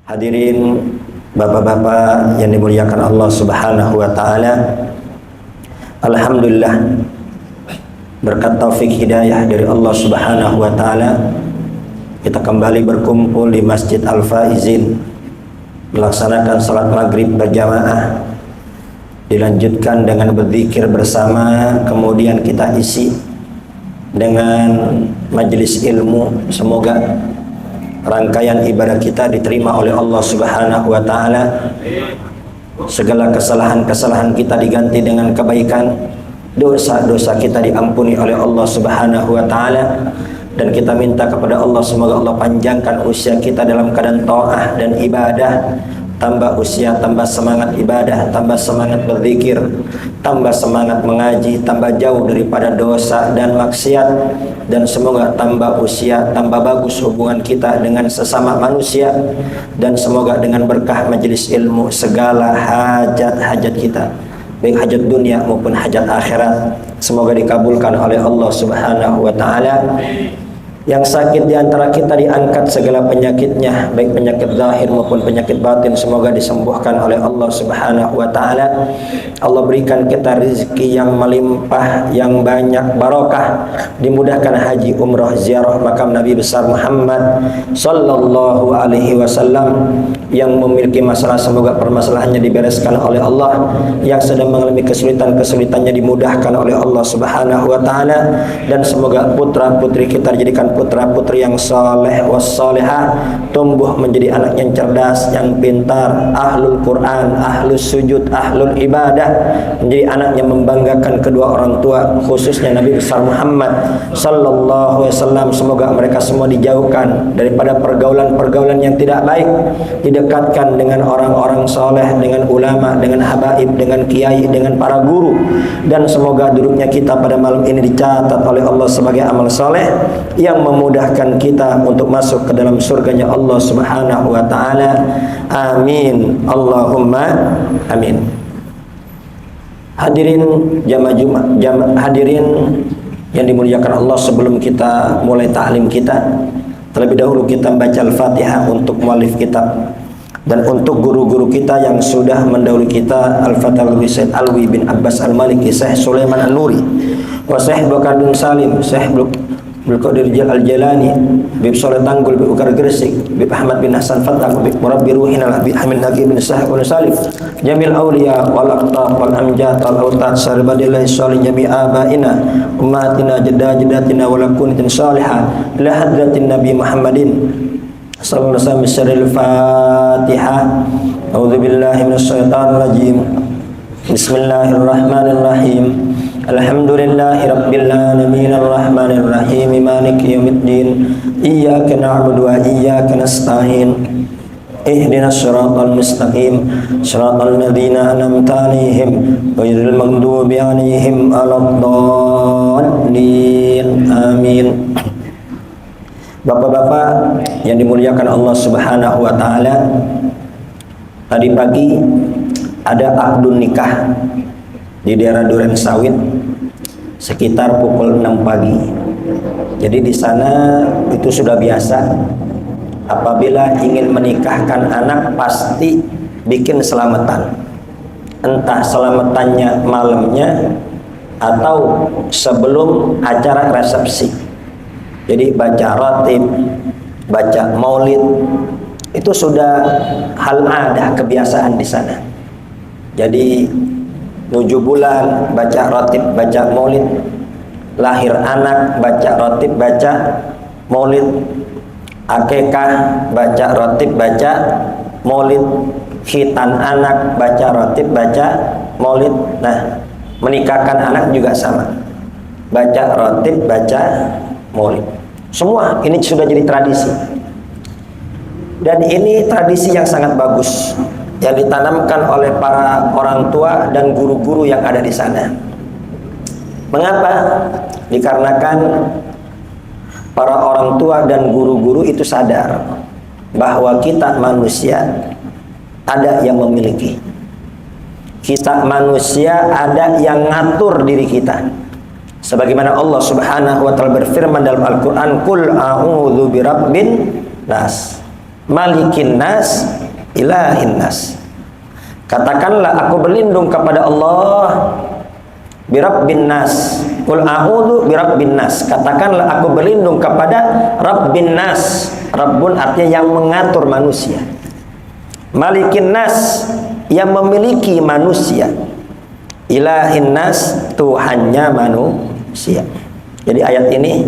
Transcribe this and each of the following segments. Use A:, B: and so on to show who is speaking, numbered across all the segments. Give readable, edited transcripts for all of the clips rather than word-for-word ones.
A: Hadirin bapak-bapak yang dimuliakan Allah Subhanahu wa taala. Alhamdulillah, berkat taufik hidayah dari Allah Subhanahu wa taala, kita kembali berkumpul di Masjid Al-Faizin melaksanakan salat maghrib berjamaah, dilanjutkan dengan berzikir bersama, kemudian kita isi dengan majelis ilmu. Semoga rangkaian ibadah kita diterima oleh Allah Subhanahu wa taala. Segala kesalahan-kesalahan kita diganti dengan kebaikan, dosa-dosa kita diampuni oleh Allah Subhanahu wa taala, dan kita minta kepada Allah semoga Allah panjangkan usia kita dalam keadaan taat dan ibadah. Tambah usia, tambah semangat ibadah, tambah semangat berzikir, tambah semangat mengaji, tambah jauh daripada dosa dan maksiat, dan semoga tambah usia, tambah bagus hubungan kita dengan sesama manusia, dan semoga dengan berkah majelis ilmu segala hajat-hajat kita, baik hajat dunia maupun hajat akhirat, semoga dikabulkan oleh Allah Subhanahu wa taala. Yang sakit di antara kita diangkat segala penyakitnya, baik penyakit zahir maupun penyakit batin, semoga disembuhkan oleh Allah Subhanahu wa taala. Allah berikan kita rezeki yang melimpah, yang banyak barokah, dimudahkan haji, umrah, ziarah makam Nabi besar Muhammad sallallahu alaihi wasallam. Yang memiliki masalah semoga permasalahannya dibereskan oleh Allah, yang sedang mengalami kesulitannya dimudahkan oleh Allah Subhanahu wa taala, dan semoga putra-putri kita dijadikan putra-putri yang saleh wassalihah, tumbuh menjadi anak yang cerdas, yang pintar, ahlul Quran, ahlus sujud, ahlul ibadah, menjadi anak yang membanggakan kedua orang tua, khususnya Nabi besar Muhammad sallallahu alaihi wasallam. Semoga mereka semua dijauhkan daripada pergaulan-pergaulan yang tidak baik, didekatkan dengan orang-orang saleh, dengan ulama, dengan habaib, dengan kiai, dengan para guru, dan semoga duduknya kita pada malam ini dicatat oleh Allah sebagai amal saleh yang memudahkan kita untuk masuk ke dalam surganya Allah Subhanahu wa taala. Amin, Allahumma amin. Hadirin hadirin yang dimuliakan Allah, sebelum kita mulai ta'lim kita, terlebih dahulu kita membaca Al-Fatihah untuk muallif kitab dan untuk guru-guru kita yang sudah mendahului kita, Al-Fatihah Syekh Alwi bin Abbas Al-Maliki, Syekh Sulaiman An-Nuri, wa Syekh Bakar bin Salim, Syekh Abdul Qadir Al-Jalani, Bib Soleh Tanggul, Bib Ukar Gresik, Bib Ahmad bin Hasan Fattah, Bib Murabbi Ruhina, Bib Hamid Naqib bin Sahib bin Salif, Jamil Awliya wal Aqtab wal Amjad wal Autad Sarbadillahi Salih Jami' Abaina Ummatina Jaddatina Walakunitin Salihah ila hadratin Nabi Muhammadin sallallahu alaihi wasallam. Al-Fatihah. A'udzu billahi minasyaitonir rajim. Bismillahirrahmanirrahim. Alhamdulillahi rabbil alamin arrahmanir rahim maliki yaumiddin iyyaka na'budu wa iyyaka nasta'in ihdinas siratal mustaqim siratal ladzina an'amta 'alaihim ghairil maghdubi 'alaihim waladdallin. Amin. Bapak-bapak yang dimuliakan Allah Subhanahu wa taala, tadi pagi ada akdun nikah di daerah Duren Sawit sekitar pukul 6 pagi. Jadi di sana itu sudah biasa, apabila ingin menikahkan anak pasti bikin selamatan. Entah selamatannya malamnya atau sebelum acara resepsi. Jadi baca ratib, baca maulid, itu sudah hal adah, kebiasaan di sana. Jadi 7 bulan baca ratib, baca maulid, lahir anak baca ratib, baca maulid, akikah baca ratib, baca maulid, khitan anak baca ratib, baca maulid. Nah, menikahkan anak juga sama, baca ratib, baca maulid. Semua ini sudah jadi tradisi, dan ini tradisi yang sangat bagus yang ditanamkan oleh para orang tua dan guru-guru yang ada di sana. Mengapa? Dikarenakan para orang tua dan guru-guru itu sadar bahwa kita manusia ada yang memiliki. Kita manusia ada yang ngatur diri kita. Sebagaimana Allah Subhanahu wa taala berfirman dalam Al-Qur'an, "Qul a'udzu birabbin nas." malikin nas, ilahin nas. Katakanlah aku berlindung kepada Allah, birabbin nas. Qul a'udzu birabbin nas. Katakanlah aku berlindung kepada Rabbin nas. Rabbun artinya yang mengatur manusia. Malikin nas, yang memiliki manusia. Ilahin nas, Tuhannya manusia. Jadi ayat ini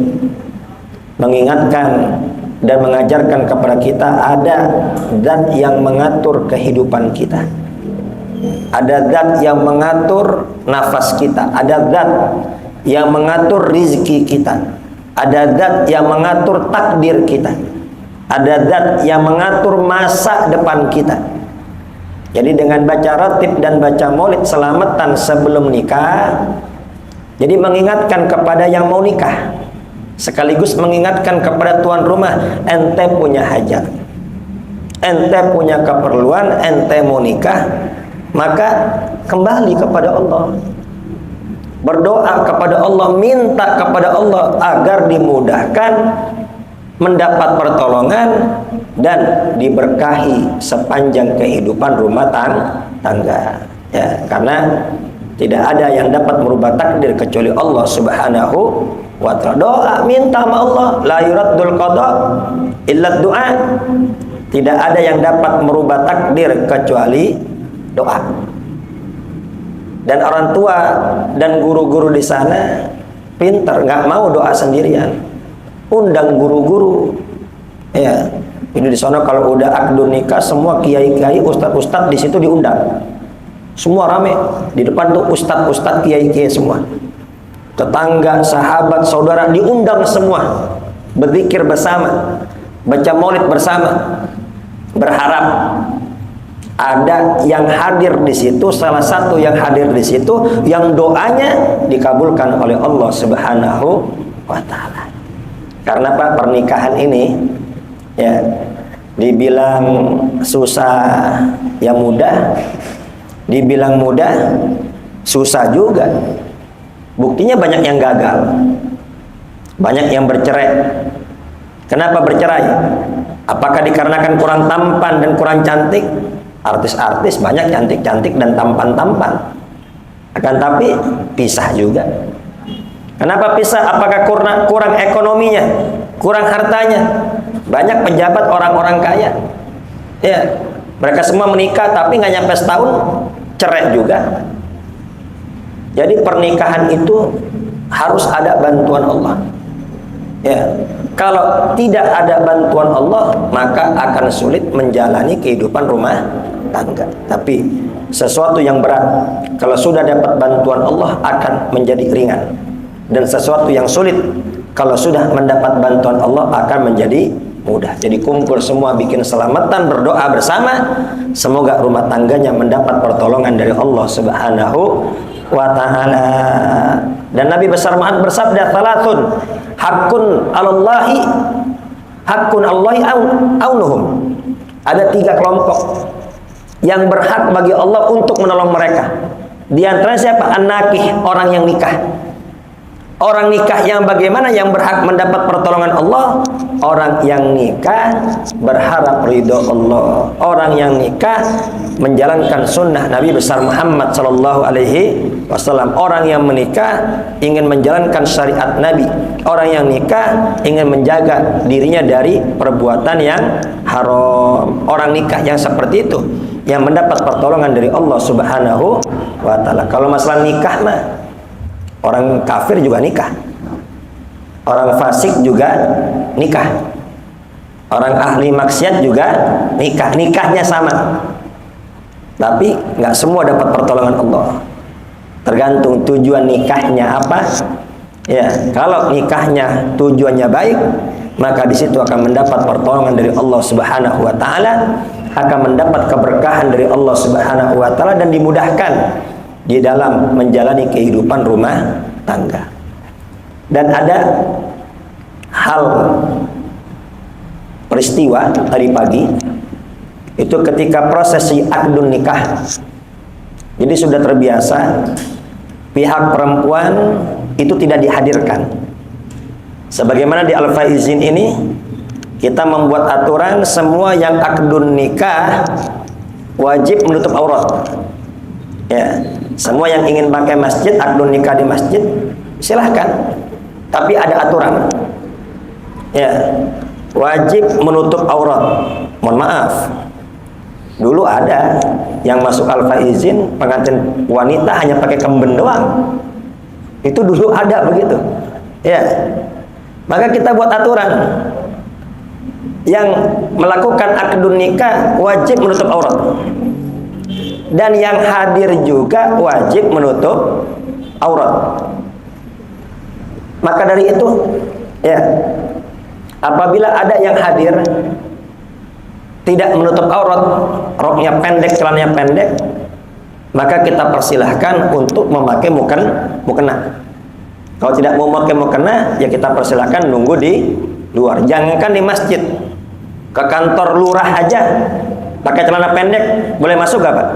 A: mengingatkan dan mengajarkan kepada kita ada zat yang mengatur kehidupan kita. Ada zat yang mengatur nafas kita, ada zat yang mengatur rizki kita, ada zat yang mengatur takdir kita, ada zat yang mengatur masa depan kita. Jadi dengan baca ratib dan baca maulid selamatan sebelum nikah, jadi mengingatkan kepada yang mau nikah, sekaligus mengingatkan kepada tuan rumah, ente punya hajat, ente punya keperluan, ente mau nikah, maka kembali kepada Allah, berdoa kepada Allah, minta kepada Allah agar dimudahkan, mendapat pertolongan dan diberkahi sepanjang kehidupan rumah tangga. Ya, karena tidak ada yang dapat merubah takdir kecuali Allah Subhanahu wa ta'ala. Doa, minta sama Allah, la yuraddul qada illa du'a. Tidak ada yang dapat merubah takdir kecuali doa. Dan orang tua dan guru-guru di sana pintar, nggak mau doa sendirian, undang guru-guru. Ya, ini di sana kalau udah akdu nikah, semua kiai-kiai, ustadz-ustadz di situ diundang. Semua rame di depan tuh, ustadz-ustadz, kiai-kiai semua. Tetangga, sahabat, saudara diundang semua. Berzikir bersama, baca maulid bersama. Berharap ada yang hadir di situ, salah satu yang hadir di situ yang doanya dikabulkan oleh Allah Subhanahu wa ta'ala. Karena Pak, pernikahan ini ya dibilang susah ya mudah, dibilang mudah susah juga. Buktinya banyak yang gagal, banyak yang bercerai. Kenapa bercerai? Apakah dikarenakan kurang tampan dan kurang cantik? Artis-artis banyak cantik-cantik dan tampan-tampan, akan tapi pisah juga. Kenapa pisah? Apakah kurang ekonominya, kurang hartanya? Banyak pejabat orang-orang kaya, ya, mereka semua menikah tapi nggak nyampe setahun cerai juga. Jadi pernikahan itu harus ada bantuan Allah. Ya, kalau tidak ada bantuan Allah, maka akan sulit menjalani kehidupan rumah tangga. Tapi sesuatu yang berat, kalau sudah dapat bantuan Allah akan menjadi ringan. Dan sesuatu yang sulit, kalau sudah mendapat bantuan Allah akan menjadi mudah. Jadi kumpul semua, bikin selamatan, berdoa bersama, semoga rumah tangganya mendapat pertolongan dari Allah Subhanahu wa ta'ala. Dan Nabi besar Muhammad bersabda, "Salatun hakun alallahi, hakun Allahi aunuhum." Ada 3 kelompok yang berhak bagi Allah untuk menolong mereka. Di antaranya siapa? An-nakih, orang yang nikah. Orang nikah yang bagaimana yang berhak mendapat pertolongan Allah? Orang yang nikah berharap ridho Allah. Orang yang nikah menjalankan sunnah Nabi besar Muhammad sallallahu alaihi wasallam. Orang yang menikah ingin menjalankan syariat Nabi. Orang yang nikah ingin menjaga dirinya dari perbuatan yang haram. Orang nikah yang seperti itu yang mendapat pertolongan dari Allah Subhanahu wa ta'ala. Kalau masalah nikah mah orang kafir juga nikah, orang fasik juga nikah, orang ahli maksiat juga nikah, nikahnya sama. Tapi nggak semua dapat pertolongan Allah. Tergantung tujuan nikahnya apa. Ya, kalau nikahnya tujuannya baik, maka di situ akan mendapat pertolongan dari Allah Subhanahu wa ta'ala, akan mendapat keberkahan dari Allah Subhanahu wa ta'ala dan dimudahkan di dalam menjalani kehidupan rumah tangga. Dan ada hal peristiwa tadi pagi itu ketika prosesi akdun nikah. Jadi sudah terbiasa pihak perempuan itu tidak dihadirkan. Sebagaimana di Al-Faizin ini kita membuat aturan semua yang akdun nikah wajib menutup aurat. Ya, semua yang ingin pakai masjid, akdun nikah di masjid, silahkan. Tapi ada aturan. Ya, wajib menutup aurat. Mohon maaf. Dulu ada yang masuk al-faizin pengantin wanita hanya pakai kemben doang. Itu dulu ada begitu. Ya. Maka kita buat aturan. Yang melakukan akdun nikah wajib menutup aurat. Dan yang hadir juga wajib menutup aurat. Maka dari itu, ya, apabila ada yang hadir tidak menutup aurat, roknya pendek, celananya pendek, maka kita persilahkan untuk memakai mukena. Kalau tidak mau memakai mukena, ya kita persilahkan nunggu di luar. Jangankan di masjid, ke kantor lurah aja pakai celana pendek boleh masuk gak Pak?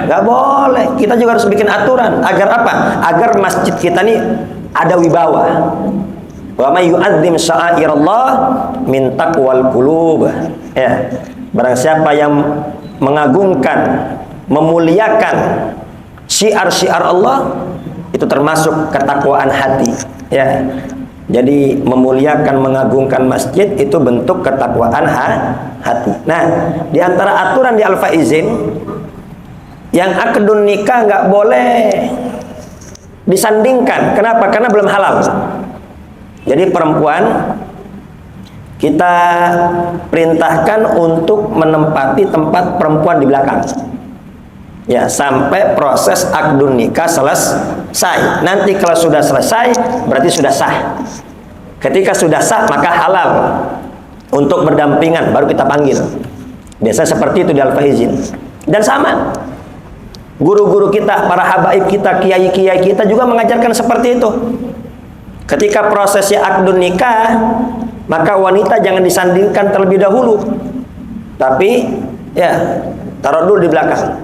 A: Gak boleh. Kita juga harus bikin aturan agar apa? Agar masjid kita nih ada wibawa. Wa may yu'azzim sya'airallah min taqwal qulub. Ya. Barang siapa yang mengagungkan, memuliakan syiar-syiar Allah, itu termasuk ketakwaan hati. Ya. Jadi memuliakan, mengagungkan masjid itu bentuk ketakwaan hati. Nah, di antara aturan di al-faizin, yang akdun nikah nggak boleh disandingkan. Kenapa? Karena belum halal. Jadi perempuan kita perintahkan untuk menempati tempat perempuan di belakang. Ya, sampai proses akdun nikah selesai. Nanti kalau sudah selesai, berarti sudah sah. Ketika sudah sah, maka halal untuk berdampingan, baru kita panggil. Biasa seperti itu di al-faizin. Dan sama, guru-guru kita, para habaib kita, kiai-kiai kita juga mengajarkan seperti itu. Ketika prosesnya akdun nikah, maka wanita jangan disandingkan terlebih dahulu. Tapi, ya, taruh dulu di belakang.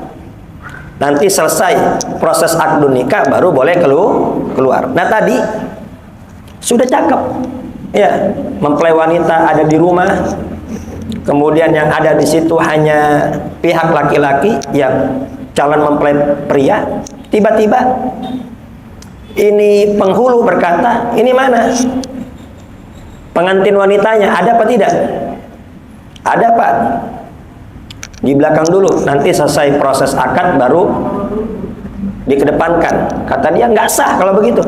A: Nanti selesai proses akdun nikah baru boleh keluar. Nah tadi sudah cakep, ya, mempelai wanita ada di rumah, kemudian yang ada di situ hanya pihak laki-laki yang calon mempelai pria. Tiba-tiba ini penghulu berkata, ini mana pengantin wanitanya? Ada apa tidak? Ada Pak. Di belakang dulu, nanti selesai proses akad baru dikedepankan. Kata dia nggak sah kalau begitu.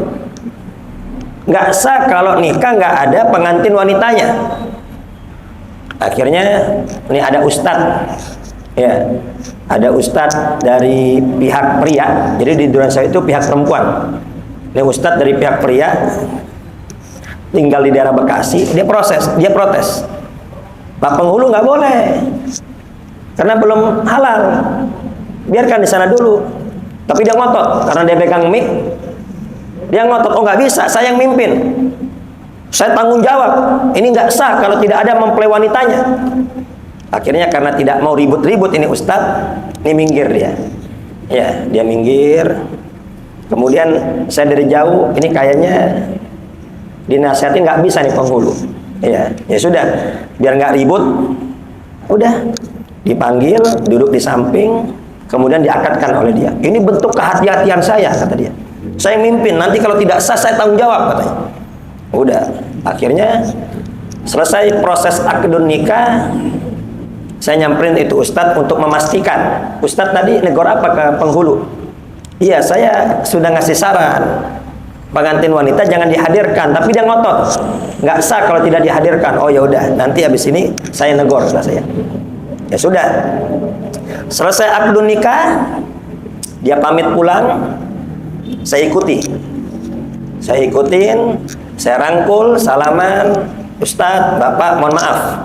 A: Nggak sah kalau nikah nggak ada pengantin wanitanya. Akhirnya ini ada ustadz, ya, ada ustadz dari pihak pria. Jadi di Duransawit itu pihak perempuan. Ini ustadz dari pihak pria, tinggal di daerah Bekasi. Dia protes. Pak penghulu nggak boleh. Karena belum halal, biarkan di sana dulu. Tapi dia ngotot, karena dia pegang mic, dia ngotot, oh nggak bisa, saya yang mimpin, saya tanggung jawab. Ini nggak sah kalau tidak ada mempelai wanitanya. Akhirnya karena tidak mau ribut-ribut ini ustadz, ini minggir dia. Ya, dia minggir. Kemudian saya dari jauh, ini kayaknya dinasihatin nggak bisa nih penghulu. Ya sudah, biar nggak ribut, udah. Dipanggil, duduk di samping, kemudian diakadkan oleh dia. Ini bentuk kehati-hatian saya, kata dia. Saya mimpin, nanti kalau tidak sah saya tanggung jawab, katanya. Udah, akhirnya selesai proses akdun nikah. Saya nyamperin itu ustadz untuk memastikan. Ustadz tadi negor apa ke penghulu? Iya, saya sudah ngasih saran. Pengantin wanita jangan dihadirkan, tapi dia ngotot. Nggak sah kalau tidak dihadirkan. Oh ya udah, nanti habis ini saya negor, kata saya. Ya sudah, selesai akdun nikah, dia pamit pulang, saya ikutin, saya rangkul, salaman, Ustadz, Bapak mohon maaf.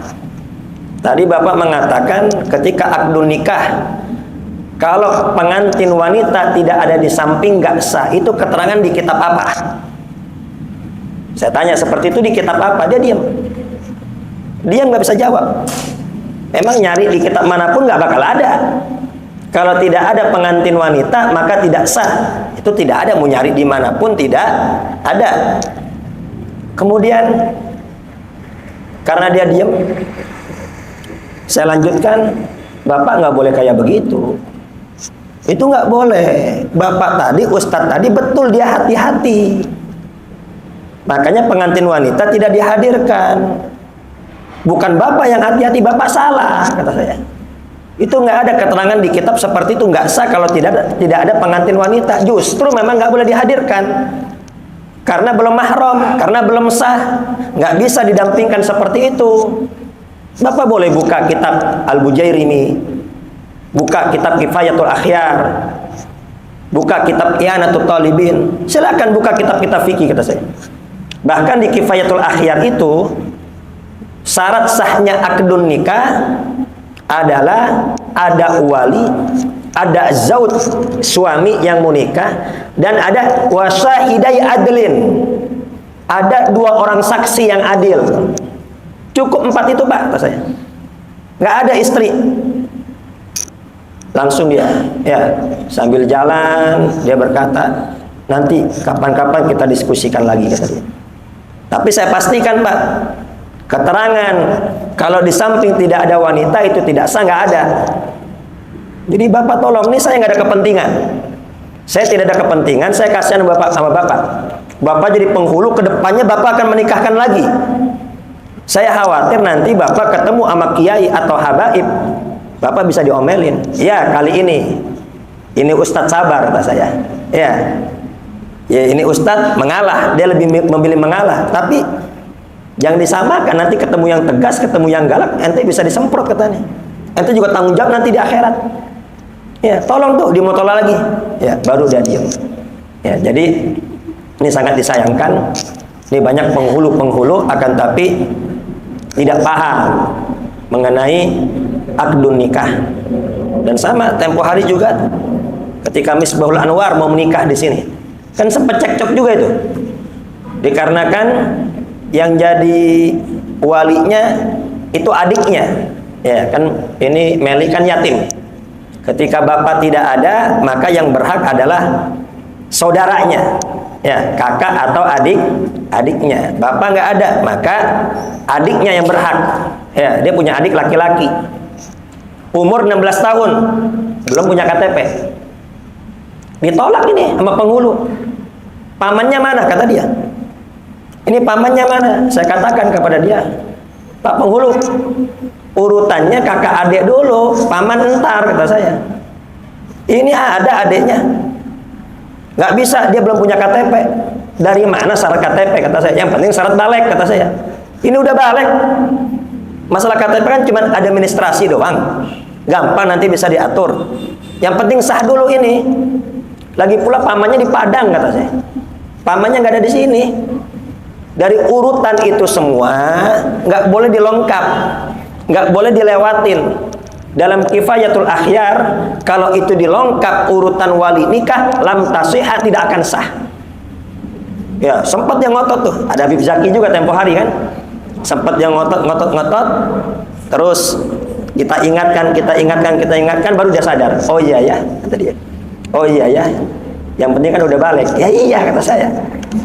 A: Tadi Bapak mengatakan ketika akdun nikah, kalau pengantin wanita tidak ada di samping nggak sah, itu keterangan di kitab apa? Saya tanya seperti itu di kitab apa? Dia diam, nggak bisa jawab. Emang nyari di kitab manapun nggak bakal ada. Kalau tidak ada pengantin wanita maka tidak sah. Itu tidak ada, mau nyari dimanapun tidak ada. Kemudian karena dia diam. Saya lanjutkan, Bapak nggak boleh kayak begitu. Itu nggak boleh. Bapak tadi, Ustadz tadi betul dia hati-hati. Makanya pengantin wanita tidak dihadirkan. Bukan Bapak yang hati-hati, Bapak salah, kata saya. Itu nggak ada keterangan di kitab seperti itu, nggak sah kalau tidak ada pengantin wanita. Justru memang nggak boleh dihadirkan karena belum mahram, karena belum sah, nggak bisa didampingkan seperti itu. Bapak boleh buka kitab Al-Bujairimi, buka kitab Kifayatul Akhyar, buka kitab I'anatul Talibin, silakan buka kitab-kitab fikih, kata saya. Bahkan di Kifayatul Akhyar itu syarat sahnya akdun nikah adalah ada wali, ada zauj suami yang mau nikah, dan ada wasyahidai adlin, ada 2 orang saksi yang adil. Cukup 4 itu, Pak, kata saya. Nggak ada istri. Langsung dia, ya, sambil jalan dia berkata, nanti kapan-kapan kita diskusikan lagi, kata dia. Tapi saya pastikan, Pak, keterangan kalau di samping tidak ada wanita itu tidak sah, nggak ada. Jadi Bapak tolong, ini saya nggak ada kepentingan. Saya tidak ada kepentingan, saya kasihan Bapak sama Bapak. Bapak jadi penghulu, kedepannya Bapak akan menikahkan lagi. Saya khawatir nanti Bapak ketemu sama kiai atau habaib, Bapak bisa diomelin. Ya, kali ini Ustadz sabar, kata saya. Ya ini Ustadz mengalah, dia lebih memilih mengalah. Tapi jangan disamakan, nanti ketemu yang tegas, ketemu yang galak, ente bisa disemprot, katanya. Ente juga tanggung jawab nanti di akhirat. Ya, tolong tuh dimotola lagi. Ya, baru dia diam. Ya, jadi ini sangat disayangkan. Ini banyak penghulu akan tapi tidak paham mengenai akdun nikah. Dan sama tempo hari juga ketika Misbahul Anwar mau menikah di sini, kan sempat cekcok juga itu. Dikarenakan yang jadi walinya itu adiknya, ya kan, ini Meli kan yatim. Ketika bapak tidak ada, maka yang berhak adalah saudaranya, ya, kakak atau adiknya. Bapak nggak ada, maka adiknya yang berhak. Ya, dia punya adik laki-laki, umur 16 tahun, belum punya KTP. Ditolak ini sama penghulu. Pamannya mana, kata dia. Ini pamannya mana? Saya katakan kepada dia, Pak penghulu, urutannya kakak adik dulu, paman entar, kata saya. Ini ada adiknya, nggak bisa, dia belum punya KTP. Dari mana syarat KTP, kata saya. Yang penting syarat balik, kata saya. Ini udah balik. Masalah KTP kan cuma administrasi doang, gampang, nanti bisa diatur. Yang penting sah dulu ini. Lagi pula pamannya di Padang, kata saya. Pamannya nggak ada di sini. Dari urutan itu semua nggak boleh dilengkap, nggak boleh dilewatin. Dalam Kifayatul Akhyar, kalau itu dilengkap urutan wali nikah, lam tasihah, tidak akan sah. Ya, sempat yang ngotot tuh. Ada Habib Zaki juga tempo hari kan, sempat yang ngotot, terus kita ingatkan, baru dia sadar. Oh iya ya, kata dia. Oh iya ya, yang penting kan udah balik. Ya iya, kata saya.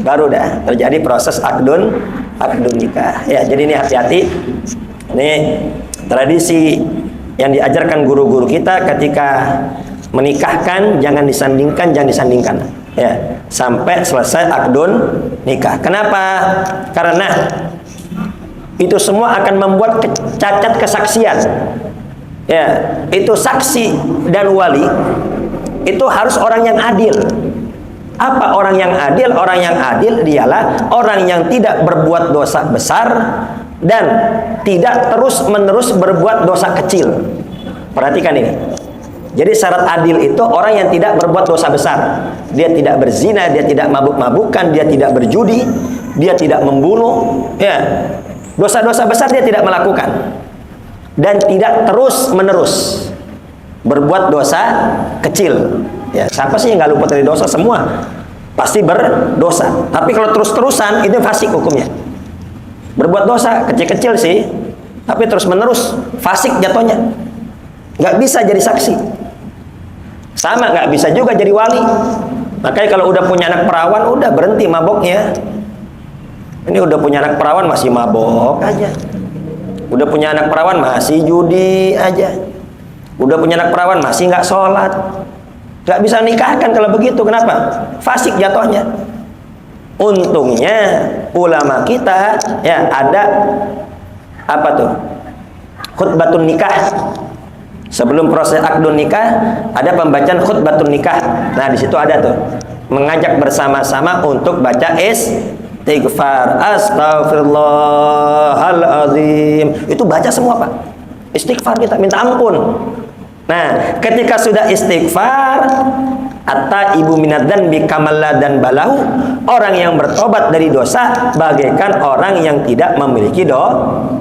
A: Baru dah terjadi proses akdun nikah. Ya, jadi ini hati-hati. Ini tradisi yang diajarkan guru-guru kita ketika menikahkan, jangan disandingkan. Ya, sampai selesai akdun nikah. Kenapa? Karena itu semua akan membuat cacat kesaksian. Ya, itu saksi dan wali itu harus orang yang adil. Apa orang yang adil? Orang yang adil dialah orang yang tidak berbuat dosa besar dan tidak terus-menerus berbuat dosa kecil. Perhatikan ini. Jadi syarat adil itu orang yang tidak berbuat dosa besar. Dia tidak berzina, dia tidak mabuk-mabukan, dia tidak berjudi, dia tidak membunuh, ya. Dosa-dosa besar dia tidak melakukan. Dan tidak terus-menerus berbuat dosa kecil. Ya, siapa sih yang nggak luput dari dosa? Semua pasti berdosa. Tapi kalau terus-terusan itu fasik hukumnya. Berbuat dosa kecil-kecil sih, tapi terus-menerus fasik jatuhnya. Nggak bisa jadi saksi. Sama nggak bisa juga jadi wali. Makanya kalau udah punya anak perawan, udah berhenti maboknya. Ini udah punya anak perawan masih mabok aja. Udah punya anak perawan masih judi aja. Udah punya anak perawan masih nggak sholat. Nggak bisa nikahkan kalau begitu. Kenapa? Fasik jatuhnya. Untungnya ulama kita ya ada apa tuh? Khutbatun nikah. Sebelum proses akdun nikah ada pembacaan khutbatun nikah. Nah di situ ada tuh mengajak bersama-sama untuk baca istighfar, astaghfirullahaladzim. Itu baca semua Pak. Istighfar kita minta ampun. Nah ketika sudah istighfar, atta ibu minadzan bikamalla dan balahu, orang yang bertobat dari dosa bagaikan orang yang tidak memiliki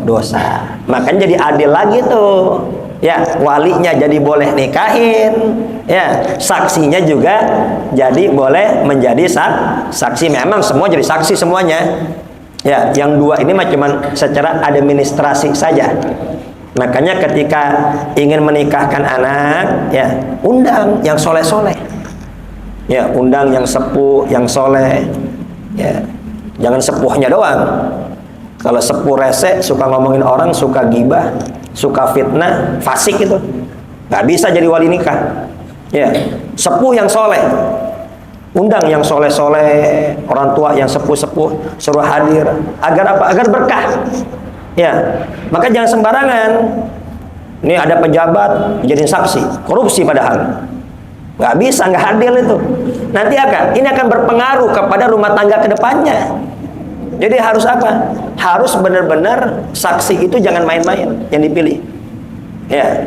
A: dosa. Makanya jadi adil lagi tuh. Ya, walinya jadi boleh nikahin, ya, saksinya juga jadi boleh menjadi saksi. Memang semua jadi saksi semuanya. Ya, yang dua ini mah cuman secara administrasi saja. Makanya ketika ingin menikahkan anak, ya, undang yang soleh-soleh. Ya, undang yang sepuh, yang soleh. Ya, jangan sepuhnya doang. Kalau sepuh rese, suka ngomongin orang, suka gibah, suka fitnah, fasik itu, nggak bisa jadi wali nikah. Ya, sepuh yang soleh, undang yang soleh-soleh, orang tua yang sepuh-sepuh, suruh hadir, agar apa? Agar berkah. Ya, maka jangan sembarangan. Ini ada pejabat jadi saksi, korupsi padahal, nggak bisa, nggak adil itu. Nanti ini akan berpengaruh kepada rumah tangga kedepannya. Jadi harus apa? Harus benar-benar saksi itu jangan main-main yang dipilih. Ya.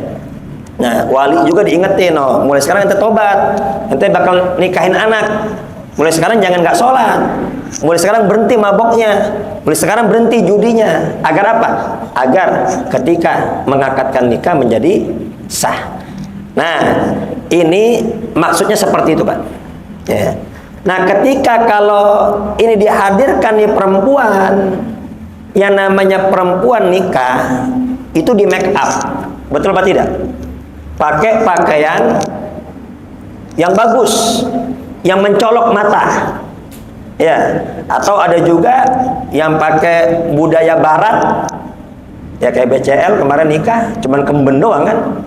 A: Nah, wali juga diingetin, mulai sekarang ente tobat, ente bakal nikahin anak. Mulai sekarang jangan nggak sholat. Mulai sekarang berhenti maboknya. Mulai sekarang berhenti judinya. Agar apa? Agar ketika mengakadkan nikah menjadi sah. Nah, ini maksudnya seperti itu, Pak. Ya. Nah ketika kalau ini dihadirkan nih perempuan, yang namanya perempuan nikah itu di make up, betul apa tidak? Pakai pakaian yang bagus, yang mencolok mata, ya. Atau ada juga yang pakai budaya barat, ya kayak BCL kemarin nikah, cuman kemben doang kan.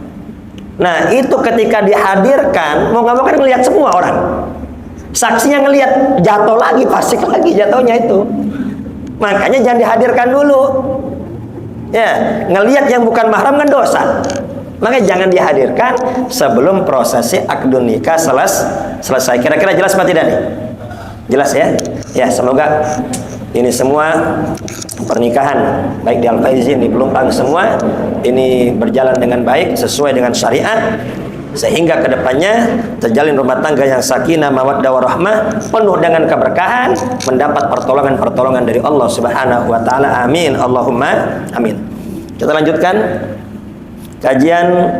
A: Nah itu ketika dihadirkan, mau nggak mau kan ngelihat semua orang. Saksinya ngelihat, jatuh lagi, fasik lagi jatuhnya itu. Makanya jangan dihadirkan dulu. Ya, ngelihat yang bukan mahram kan dosa. Makanya jangan dihadirkan sebelum prosesi akdun nikah selesai. Kira-kira jelas apa tidak nih? Jelas ya? Ya, semoga ini semua pernikahan baik di Al-Faizin, di Pelumpang semua ini berjalan dengan baik sesuai dengan syariat, sehingga kedepannya terjalin rumah tangga yang sakinah, mawaddah, warahmah, penuh dengan keberkahan, mendapat pertolongan dari Allah Subhanahu wa taala. Amin. Allahumma amin. Kita lanjutkan kajian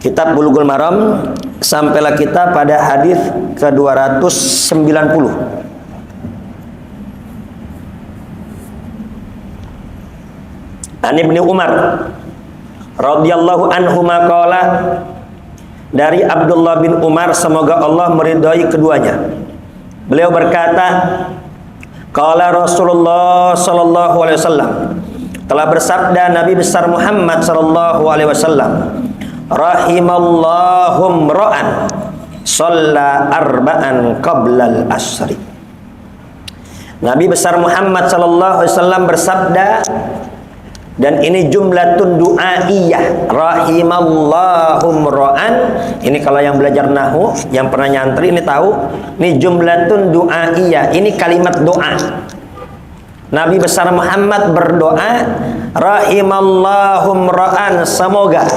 A: kitab Bulughul Maram, sampailah kita pada hadis ke-290. An Ibnu Umar radhiyallahu anhu maqala, dari Abdullah bin Umar, semoga Allah meridhai keduanya. Beliau berkata, qala Rasulullah sallallahu alaihi wasallam, telah bersabda Nabi besar Muhammad sallallahu alaihi wasallam, rahimallahum ra'an shalla arba'an qablal asri. Nabi besar Muhammad sallallahu alaihi wasallam bersabda, dan ini jumlatun du'aiyah, rahimallahum ra'an. Ini kalau yang belajar nahwu, yang pernah nyantri ini tahu, ini jumlatun du'aiyah, ini kalimat doa. Nabi besar Muhammad berdoa, rahimallahum ra'an, semoga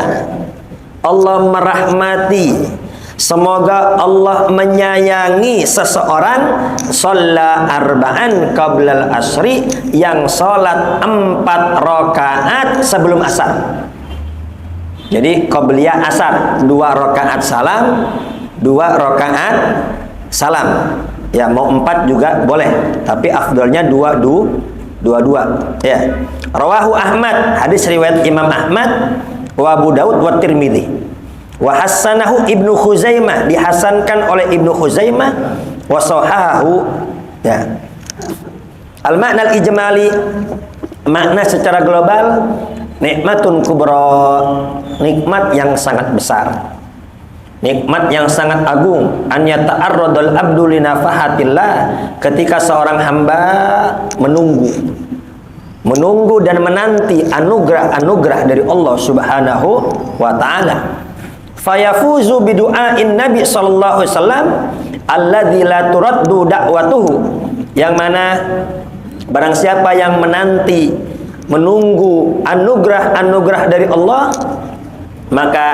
A: Allah merahmati, semoga Allah menyayangi seseorang, shalla arba'an qablal asri, yang sholat 4 rakaat sebelum asar. Jadi qabliyah asar, 2 rakaat salam, 2 rakaat salam. Ya mau 4 juga boleh, tapi afdalnya 2 ya. Rawahu Ahmad, hadis riwayat Imam Ahmad, wa Abu Daud wa Tirmidzi. Wa hassanahu Ibnu Khuzaimah, dihasankan oleh Ibnu Khuzaimah, wa sahahahu, ya. Al-makna al-ijmali, makna secara global, nikmatun kubra, nikmat yang sangat besar, nikmat yang sangat agung. An yata'arradul abdu li nafahatillah, ketika seorang hamba menunggu dan menanti anugerah dari Allah Subhanahu wa taala. Fayafuzu bi du'ain Nabi sallallahu alaihi wasallam alladzi la turaddu da'watuhu, yang mana barang siapa yang menunggu anugerah dari Allah, maka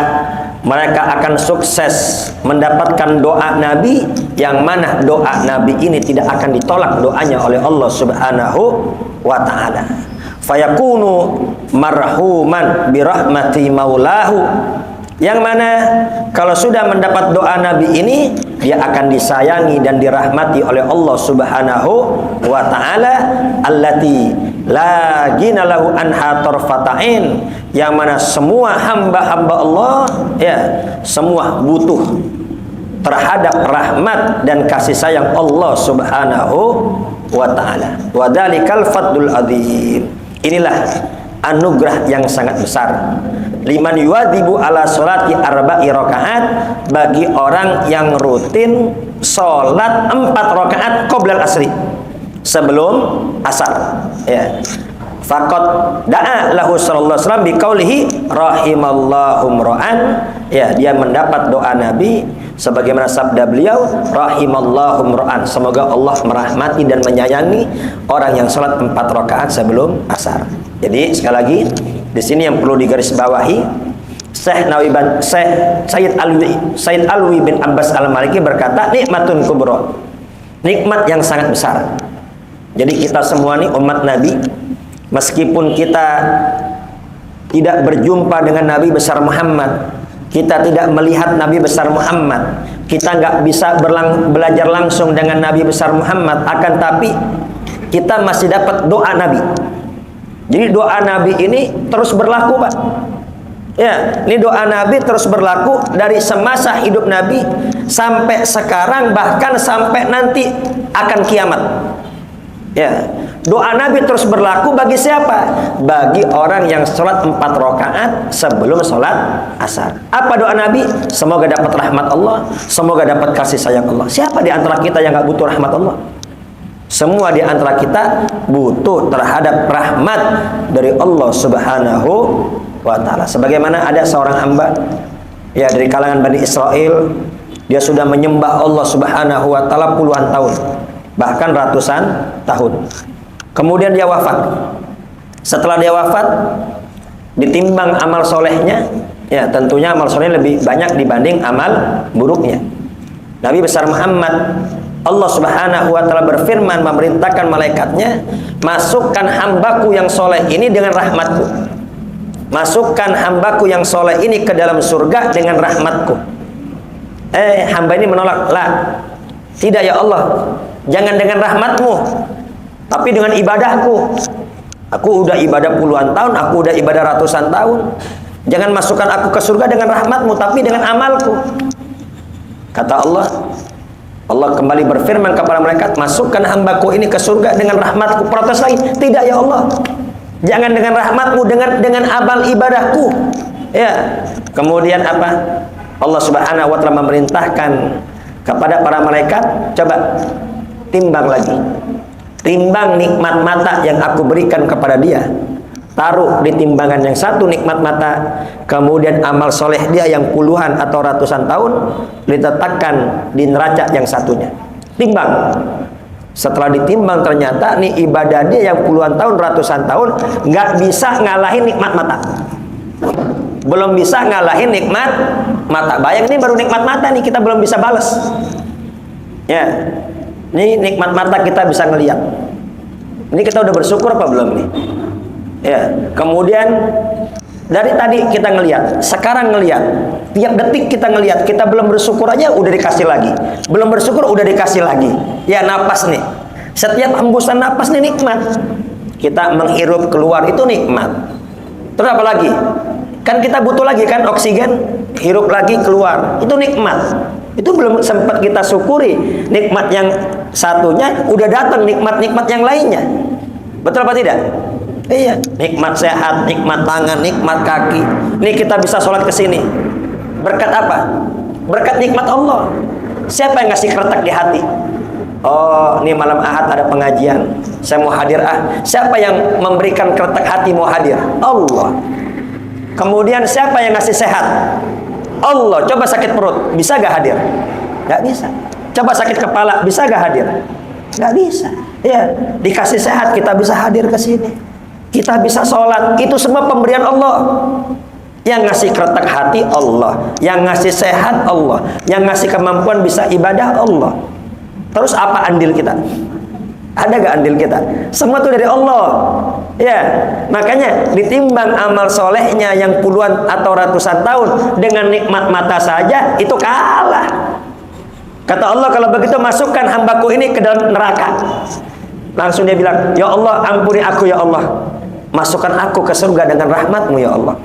A: mereka akan sukses mendapatkan doa Nabi, yang mana doa Nabi ini tidak akan ditolak doanya oleh Allah Subhanahu wa ta'ala. Fayakunu marhuman birahmati maulahu, yang mana kalau sudah mendapat doa Nabi ini, dia akan disayangi dan dirahmati oleh Allah Subhanahu wa ta'ala, allati la gina lahu anha tarfata'in, yang mana semua hamba-hamba Allah ya semua butuh terhadap rahmat dan kasih sayang Allah Subhanahu wa ta'ala. Wa dzalikal fadlul adzim, inilah anugerah yang sangat besar. Liman yuwadzibu ala sholati arba'i rakaat, bagi orang yang rutin sholat 4 rakaat qoblal asri, sebelum asar ya. Faqad da'a lahu sallallahu alaihi wasallam biqaulihi rahimallahu mra'an, ya, dia mendapat doa Nabi sebagaimana sabda beliau, rahimallahu mra'an, semoga Allah merahmati dan menyayangi orang yang sholat 4 rakaat sebelum asar. Jadi sekali lagi di sini yang perlu digarisbawahi, Syekh Sayyid Alwi bin Abbas Al-Maliki berkata, nikmatun kubra, nikmat yang sangat besar. Jadi kita semua nih umat Nabi, meskipun kita tidak berjumpa dengan Nabi besar Muhammad, kita tidak melihat Nabi besar Muhammad, kita nggak bisa belajar langsung dengan Nabi besar Muhammad, akan tapi kita masih dapat doa Nabi. Jadi doa Nabi ini terus berlaku, Pak. Ya, ini doa Nabi terus berlaku dari semasa hidup Nabi sampai sekarang, bahkan sampai nanti akan kiamat. Ya, doa Nabi terus berlaku bagi siapa? Bagi orang yang sholat 4 rakaat sebelum sholat asar. Apa doa Nabi? Semoga dapat rahmat Allah, semoga dapat kasih sayang Allah. Siapa di antara kita yang nggak butuh rahmat Allah? Semua di antara kita butuh terhadap rahmat dari Allah Subhanahu wa ta'ala. Sebagaimana ada seorang hamba ya dari kalangan Bani Israel, dia sudah menyembah Allah Subhanahu wa ta'ala puluhan tahun, bahkan ratusan tahun. Kemudian dia wafat. Setelah dia wafat, ditimbang amal solehnya, ya tentunya amal solehnya lebih banyak dibanding amal buruknya. Nabi besar Muhammad, Allah Subhanahu wa ta'ala berfirman, memerintahkan malaikatnya, masukkan hambaku yang soleh ini dengan rahmatku, masukkan hambaku yang soleh ini ke dalam surga dengan rahmatku. Hamba ini menolak, lah, tidak ya Allah, jangan dengan rahmatmu, tapi dengan ibadahku. Aku udah ibadah puluhan tahun, aku udah ibadah ratusan tahun, jangan masukkan aku ke surga dengan rahmatmu, tapi dengan amalku. Kata Allah kembali berfirman kepada mereka, masukkan hambaku ini ke surga dengan rahmatku. Protes lagi, tidak ya Allah, jangan dengan rahmatmu, dengan amal ibadahku. Ya, kemudian apa? Allah Subhanahu wa ta'ala memerintahkan kepada para malaikat, coba timbang lagi, timbang nikmat mata yang aku berikan kepada dia, taruh di timbangan yang satu nikmat mata, kemudian amal soleh dia yang puluhan atau ratusan tahun diletakkan di neraca yang satunya. Timbang. Setelah ditimbang ternyata nih ibadah dia yang puluhan tahun, ratusan tahun nggak bisa ngalahin nikmat mata. Belum bisa ngalahin nikmat mata. Bayang, ini baru nikmat mata nih kita belum bisa balas. Ya, ini nikmat mata kita bisa ngelihat. Ini kita udah bersyukur apa belum nih? Ya, kemudian dari tadi kita ngelihat, sekarang ngelihat, tiap detik kita ngelihat, kita belum bersyukur aja udah dikasih lagi, belum bersyukur udah dikasih lagi. Ya, napas nih, setiap hembusan napas nih nikmat. Kita menghirup keluar itu nikmat. Terus apa lagi? Kan kita butuh lagi kan oksigen, hirup lagi keluar, itu nikmat. Itu belum sempat kita syukuri, nikmat yang satunya udah datang nikmat-nikmat yang lainnya. Betul apa tidak? Iya, nikmat sehat, nikmat tangan, nikmat kaki. Nih kita bisa sholat ke sini. Berkat apa? Berkat nikmat Allah. Siapa yang ngasih kretek di hati? Oh, ini malam Ahad ada pengajian, saya mau hadir. Siapa yang memberikan kretek hati mau hadir? Allah. Kemudian siapa yang ngasih sehat? Allah. Coba sakit perut, bisa gak hadir? Gak bisa. Coba sakit kepala, bisa gak hadir? Gak bisa. Ya, dikasih sehat kita bisa hadir ke sini. Kita bisa sholat. Itu semua pemberian Allah. Yang ngasih kretek hati Allah, yang ngasih sehat Allah, yang ngasih kemampuan bisa ibadah Allah. Terus apa andil kita? Ada gak andil kita? Semua itu dari Allah. Ya, makanya ditimbang amal solehnya yang puluhan atau ratusan tahun dengan nikmat mata saja itu kalah. Kata Allah, kalau begitu masukkan hambaku ini ke dalam neraka. Langsung dia bilang, ya Allah ampuni aku ya Allah, masukkan aku ke surga dengan rahmatmu ya Allah.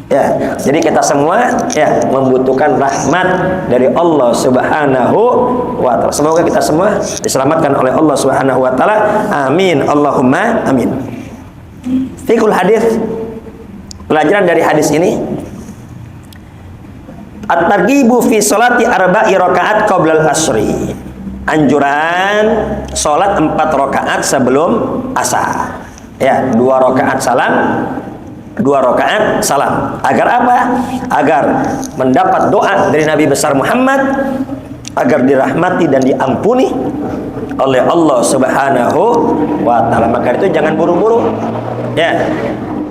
A: Ya, jadi kita semua ya membutuhkan rahmat dari Allah Subhanahu wa taala. Semoga kita semua diselamatkan oleh Allah Subhanahu wa taala. Amin. Allahumma amin. Fiqhul hadis. Pelajaran dari hadis ini, at-targhibu fi sholati arba'i rakaat qabla al-asri. Anjuran salat 4 rakaat sebelum asar. Ya, 2 rakaat salam, 2 rakaat salam. Agar apa? Agar mendapat doa dari Nabi besar Muhammad, agar dirahmati dan diampuni oleh Allah Subhanahu wa taala. Maka itu jangan buru-buru. Ya.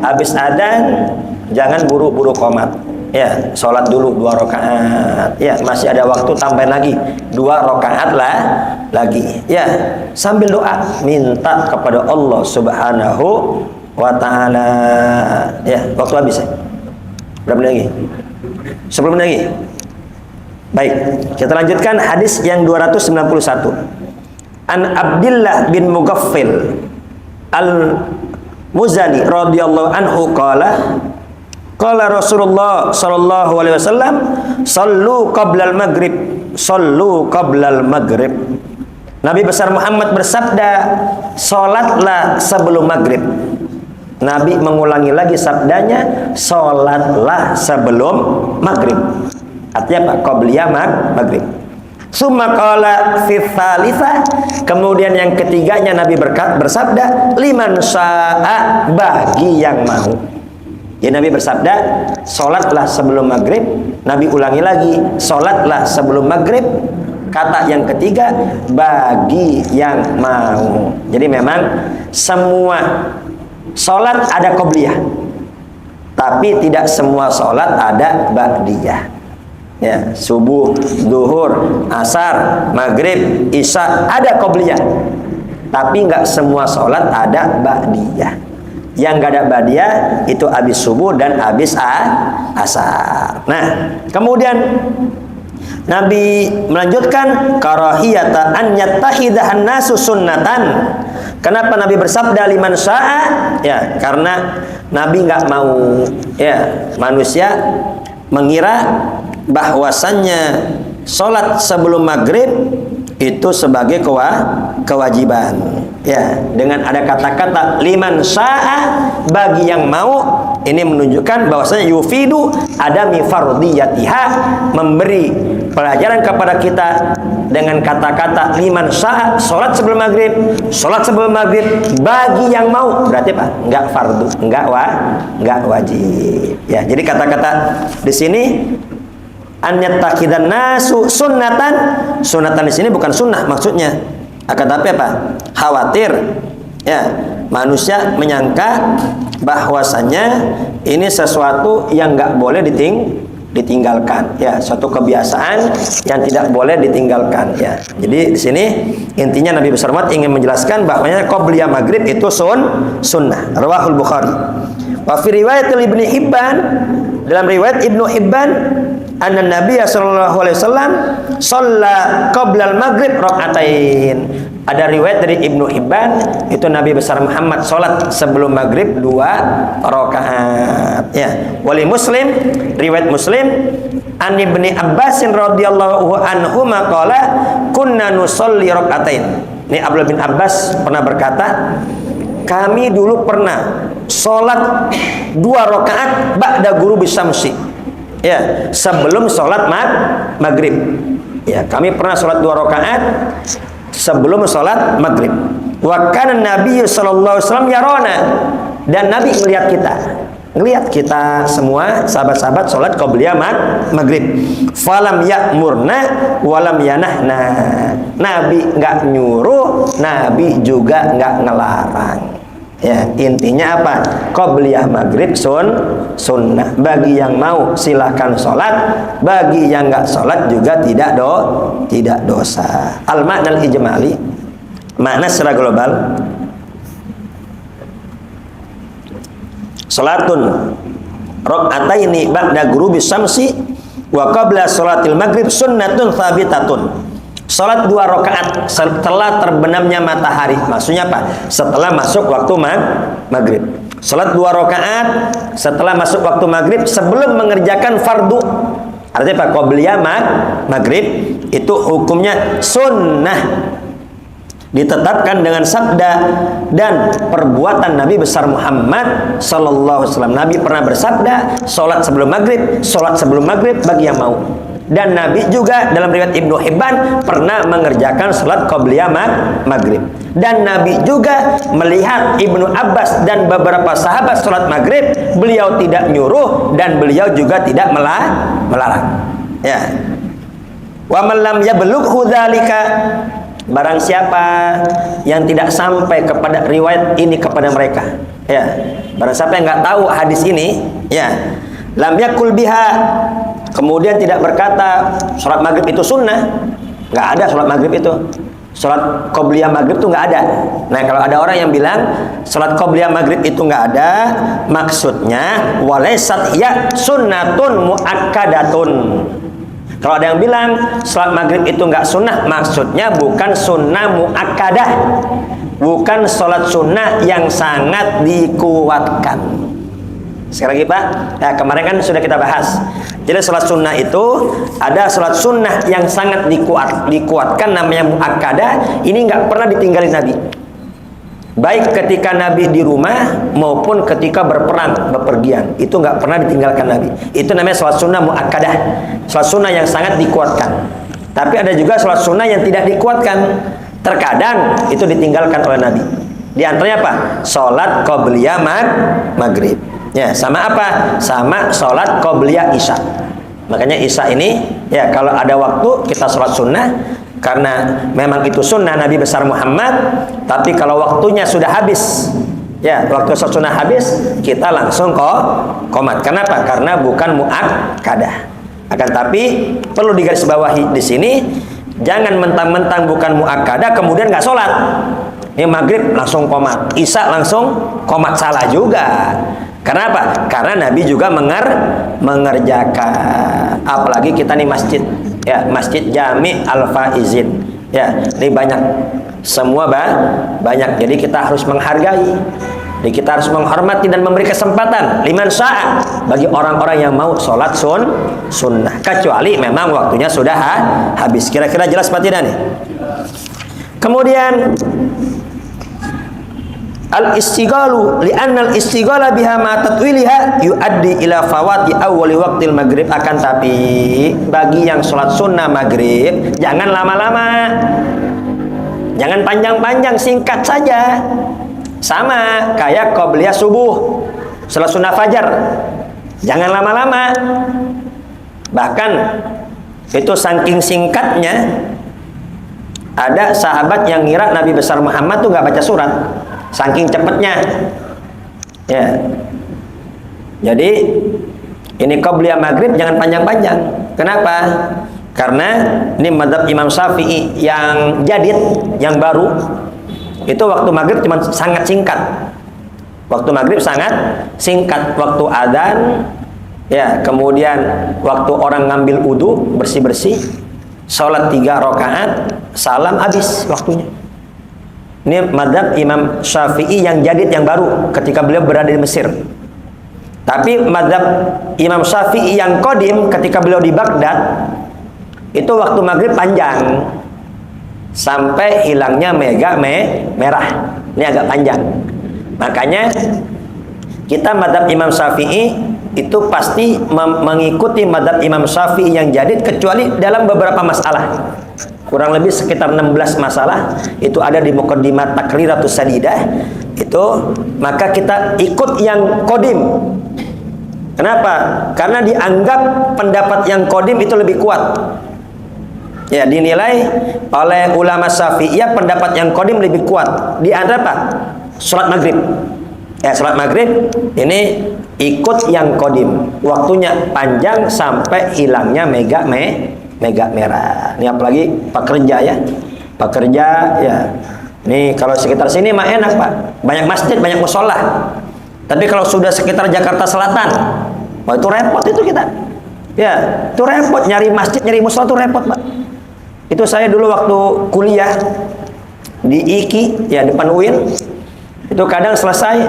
A: Habis adzan jangan buru-buru qomat. Ya, salat dulu 2 rakaat. Ya, masih ada waktu tambahin lagi 2 rakaat lah lagi. Ya, sambil doa minta kepada Allah Subhanahu wa ta'ala. Ya, waktu habis ya. Berapa menit lagi? 10 menit lagi. Baik, kita lanjutkan hadis yang 291. An Abdillah bin Mughaffil Al-Muzani radhiyallahu anhu qala Rasulullah sallallahu alaihi wasallam sallu qabla al-maghrib, sallu qabla al-maghrib. Nabi besar Muhammad bersabda, salatlah sebelum maghrib. Nabi mengulangi lagi sabdanya, sholatlah sebelum maghrib. Artinya apa? Qobliya maghrib. Summa qala fi tsalitsah, kemudian yang ketiganya Nabi bersabda, liman syaa, bagi yang mau. Ya, Nabi bersabda, sholatlah sebelum maghrib. Nabi ulangi lagi, sholatlah sebelum maghrib. Kata yang ketiga, bagi yang mau. Jadi memang semua sholat ada qobliyah, tapi tidak semua sholat ada ba'diyah. Ya, subuh, zuhur, asar, maghrib, isya ada qobliyah, tapi nggak semua sholat ada ba'diyah. Yang nggak ada ba'diyah itu habis subuh dan habis asar. Nah, kemudian Nabi melanjutkan karahiyata an yattahidahan nasu sunnatan. Kenapa Nabi bersabda liman syaa? Ya, karena Nabi nggak mau ya manusia mengira bahwasannya sholat sebelum maghrib itu sebagai kewajiban. Ya, dengan ada kata-kata liman syaa, bagi yang mau, ini menunjukkan bahwasanya yufidu adami fardiyatiha, memberi pelajaran kepada kita dengan kata-kata liman syaa, sholat sebelum maghrib, sholat sebelum maghrib bagi yang mau. Berarti apa? Enggak fardu, enggak wajib. Ya, jadi kata-kata di sini an yattaqidan nasu sunnatan. Sunnatan di sini bukan sunnah maksudnya. Akan tapi apa? Khawatir ya manusia menyangka bahwasannya ini sesuatu yang enggak boleh ditinggalkan, ya, suatu kebiasaan yang tidak boleh ditinggalkan, ya. Jadi di sini intinya Nabi besar Muhammad ingin menjelaskan bahwanya qobliyah maghrib itu sunnah. Rawahul Bukhari. Wa fi riwayat Ibnu Hibban, dalam riwayat Ibnu Hibban, anna Nabi sallallahu alaihi wasallam shalla qabla al-maghrib rakaatain. Ada riwayat dari Ibnu Hibban, itu Nabi besar Muhammad salat sebelum maghrib 2 rakaat. Ya. Wali Muslim, riwayat Muslim, an Ibni Abbas radhiyallahu anhu maqala kunna nusolli rakaatain. Ini Abdullah bin Abbas pernah berkata, kami dulu pernah sholat 2 rakaat ba'da ghurubi syamsi. Ya, sebelum sholat maghrib. Ya, kami pernah sholat 2 rakaat sebelum sholat maghrib. Wa kana Nabi sallallahu alaihi wasallam yarona, dan Nabi ngelihat kita semua sahabat-sahabat sholat qabliyah maghrib. Falam ya'murna walam yanahna. Nabi nggak nyuruh, Nabi juga nggak ngelarang. Ya, intinya apa? Qabliyah maghrib sunnah. Bagi yang mau silahkan sholat, bagi yang nggak sholat juga tidak dosa. Al makna al ijmali, makna secara global, salatun raka'ataini ba'da ghurubi syamsi wa qabla salatil maghrib sunnatun thabitatun. Salat 2 rakaat setelah terbenamnya matahari. Maksudnya apa? Setelah masuk waktu maghrib. Salat 2 rakaat setelah masuk waktu maghrib sebelum mengerjakan fardu. Artinya apa? Qabliyah maghrib itu hukumnya sunnah. Ditetapkan dengan sabda dan perbuatan Nabi besar Muhammad sallallahu alaihi wasallam. Nabi pernah bersabda, salat sebelum maghrib bagi yang mau. Dan Nabi juga dalam riwayat Ibnu Hibban pernah mengerjakan salat qabliyah maghrib. Dan Nabi juga melihat Ibnu Abbas dan beberapa sahabat salat maghrib, beliau tidak nyuruh dan beliau juga tidak melarang. Ya. Wa man lam yablughu dzalika, barang siapa yang tidak sampai kepada riwayat ini kepada mereka, ya, barang siapa yang nggak tahu hadis ini, ya, lam yakul biha, kemudian tidak berkata sholat maghrib itu sunnah, nggak ada sholat maghrib itu, sholat qabliyah maghrib itu nggak ada. Nah, kalau ada orang yang bilang sholat qabliyah maghrib itu nggak ada, maksudnya walaysat hiya sunnatun muakkadatun. Kalau ada yang bilang sholat maghrib itu nggak sunnah, maksudnya bukan sunnah muakkadah, bukan sholat sunnah yang sangat dikuatkan. Sekali lagi Pak, ya, kemarin kan sudah kita bahas. Jadi sholat sunnah itu ada sholat sunnah yang sangat dikuatkan, namanya muakkadah. Ini nggak pernah ditinggalin Nabi. Baik ketika Nabi di rumah maupun ketika bepergian, itu nggak pernah ditinggalkan Nabi. Itu namanya sholat sunnah muakkadah, sholat sunnah yang sangat dikuatkan. Tapi ada juga sholat sunnah yang tidak dikuatkan, terkadang itu ditinggalkan oleh Nabi. Di antaranya apa? Sholat qabliyah maghrib. Ya, sama apa? Sama sholat qabliyah isya. Makanya isya ini, ya, kalau ada waktu kita sholat sunnah, karena memang itu sunnah Nabi besar Muhammad. Tapi kalau waktunya sudah habis, ya, waktu sholat sunnah habis, kita langsung qomat. Kenapa? Karena bukan muakkadah. Akan tapi perlu digarisbawahi di sini, jangan mentang-mentang bukan muakkadah kemudian nggak sholat. Ini maghrib langsung qomat, isya langsung qomat, salah juga. Karena apa? Karena Nabi juga mengerjakan. Apalagi kita nih masjid, ya, Masjid Jami Al-Faizin, ya, ini banyak, semua banyak. Jadi kita harus menghargai, jadi kita harus menghormati dan memberi kesempatan liman syaa, bagi orang-orang yang mau sholat sunnah, kecuali memang waktunya sudah habis. Kira-kira jelas Pak tidak nih? Kemudian al-istighalu, li'anna al-istighala biha ma tatwiliha yuaddi ila fawati awwali waqtil maghrib. Akan tapi bagi yang sholat sunnah maghrib, jangan lama-lama, jangan panjang-panjang, singkat saja. Sama kayak qabliyah subuh, sholat sunnah fajar, jangan lama-lama. Bahkan itu saking singkatnya, ada sahabat yang ngira Nabi besar Muhammad tuh nggak baca surat, saking cepatnya, ya. Jadi ini qabliyah maghrib jangan panjang-panjang. Kenapa? Karena ini mazhab Imam Syafi'i yang jadid, yang baru. Itu waktu maghrib cuma sangat singkat. Waktu maghrib sangat singkat. Waktu adzan, ya, kemudian waktu orang ngambil wudu, bersih-bersih, sholat 3 rakaat, salam, habis waktunya. Ini mazhab Imam Syafi'i yang jadid, yang baru ketika beliau berada di Mesir. Tapi mazhab Imam Syafi'i yang qadim ketika beliau di Baghdad, itu waktu maghrib panjang sampai hilangnya merah. Ini agak panjang. Makanya Kita madhab Imam Syafi'i itu pasti mengikuti madhab Imam Syafi'i yang jadid, kecuali dalam beberapa masalah. Kurang lebih sekitar 16 masalah itu ada di Muqaddimat Takriratus Sadidah itu, maka kita ikut yang qadim. Kenapa? Karena dianggap pendapat yang qadim itu lebih kuat. Ya, dinilai oleh ulama Syafi'iyah pendapat yang qadim lebih kuat. Di antara apa? Salat maghrib. Ya, salat maghrib ini ikut yang qadim. Waktunya panjang sampai hilangnya mega merah. Ini apalagi pekerja ya. Pekerja ya. Nih kalau sekitar sini mah enak, Pak. Banyak masjid, banyak mushola. Tapi kalau sudah sekitar Jakarta Selatan, wah itu repot itu kita. Ya, itu repot nyari masjid, nyari mushola itu repot, Pak. Itu saya dulu waktu kuliah di IKI, ya depan UIN, itu kadang selesai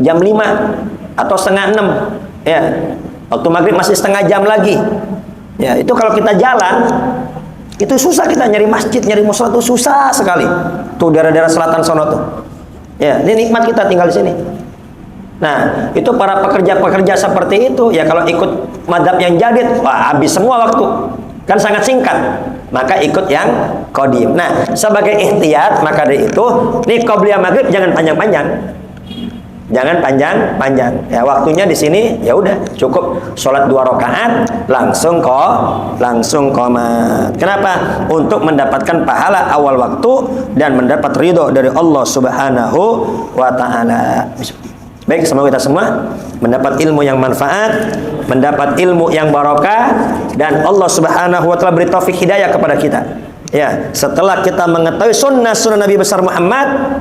A: jam 5 atau setengah 6. Ya, waktu maghrib masih setengah jam lagi. Ya, itu kalau kita jalan, itu susah kita nyari masjid, nyari mushola itu susah sekali. Tuh daerah-daerah selatan sono tuh. Ya, ini nikmat kita tinggal di sini. Nah, itu para pekerja-pekerja seperti itu, ya kalau ikut madhab yang jadid, wah habis semua waktu. Kan sangat singkat. Maka ikut yang qadim. Nah, sebagai ihtiyat, maka dari itu, nih qobliyah maghrib jangan panjang-panjang. Jangan panjang-panjang. Ya, waktunya di sini ya udah cukup sholat 2 rakaat langsung qomat. Kenapa? Untuk mendapatkan pahala awal waktu dan mendapat ridho dari Allah Subhanahu wa taala. Baik, semoga kita semua mendapat ilmu yang manfaat, mendapat ilmu yang barokah, dan Allah Subhanahu wa taala beri taufik hidayah kepada kita. Ya, setelah kita mengetahui sunnah Nabi besar Muhammad,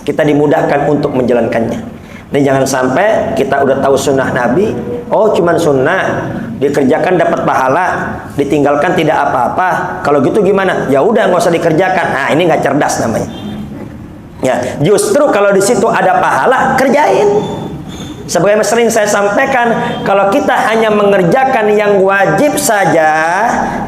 A: kita dimudahkan untuk menjalankannya. Ini jangan sampai kita udah tahu sunnah Nabi, oh cuman sunnah, dikerjakan dapat pahala, ditinggalkan tidak apa-apa. Kalau gitu gimana? Ya udah nggak usah dikerjakan. Nah, ini nggak cerdas namanya. Ya, justru kalau di situ ada pahala, kerjain. Sebagaimana sering saya sampaikan, kalau kita hanya mengerjakan yang wajib saja,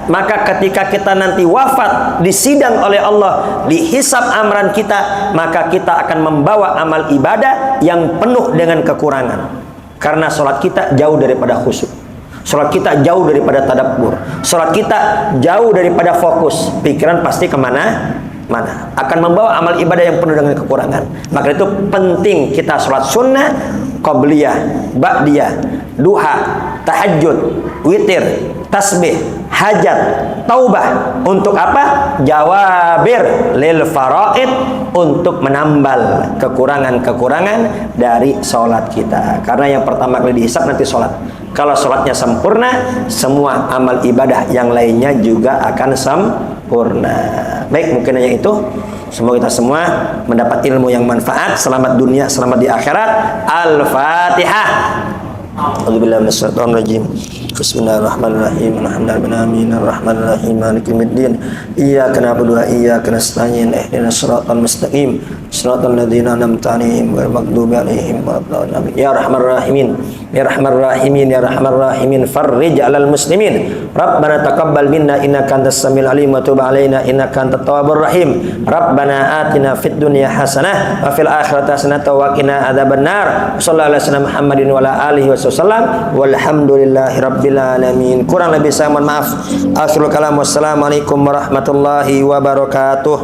A: maka ketika kita nanti wafat, disidang oleh Allah, dihisab amalan kita, maka kita akan membawa amal ibadah yang penuh dengan kekurangan. Karena sholat kita jauh daripada khusyuk, sholat kita jauh daripada tadabbur, sholat kita jauh daripada fokus. Pikiran pasti kemana? Akan membawa amal ibadah yang penuh dengan kekurangan. Maka itu penting kita sholat sunnah, qobliyah, ba'diyah, duha, tahajud, witir, tasbih, hajat, taubah. Untuk apa? Jawabir lil faraid, untuk menambal kekurangan-kekurangan dari sholat kita. Karena yang pertama kali dihisab nanti sholat. Kalau sholatnya sempurna, semua amal ibadah yang lainnya juga akan sempurna. Baik, mungkin hanya itu. Semoga kita semua mendapat ilmu yang manfaat. Selamat dunia, selamat di akhirat. Al-Fatihah. A'udzubillahi minasyaitonir rajim. Bismillahirrahmanirrahim. Alhamdulillahirrahmanirrahim. Maliki yaumiddin. Iyyaka na'budu wa iyyaka nasta'in. Ihdinas siratal mustaqim. Shiratal ladzina an'amta 'alaihim ghairil maghdubi 'alaihim waladdallin. Ya Arhamar Rahimin. Ya Rahman Rahimin, Ya Rahman Rahimin, farrij 'alal muslimin. Rabbana taqabbal minna innaka antas samiul alim wa tub 'alaina innaka antat tawwabur rahim. Rabbana atina fid dunya hasanah wa fil akhirati hasanah wa qina adzabannar. Shallallahu alaihi wasallam Muhammadin wa ala alihi wasallam. Walhamdulillahi rabbil alamin. Kurang lebih saya mohon maaf. Akhirul kalam, wassalamualaikum warahmatullahi wabarakatuh.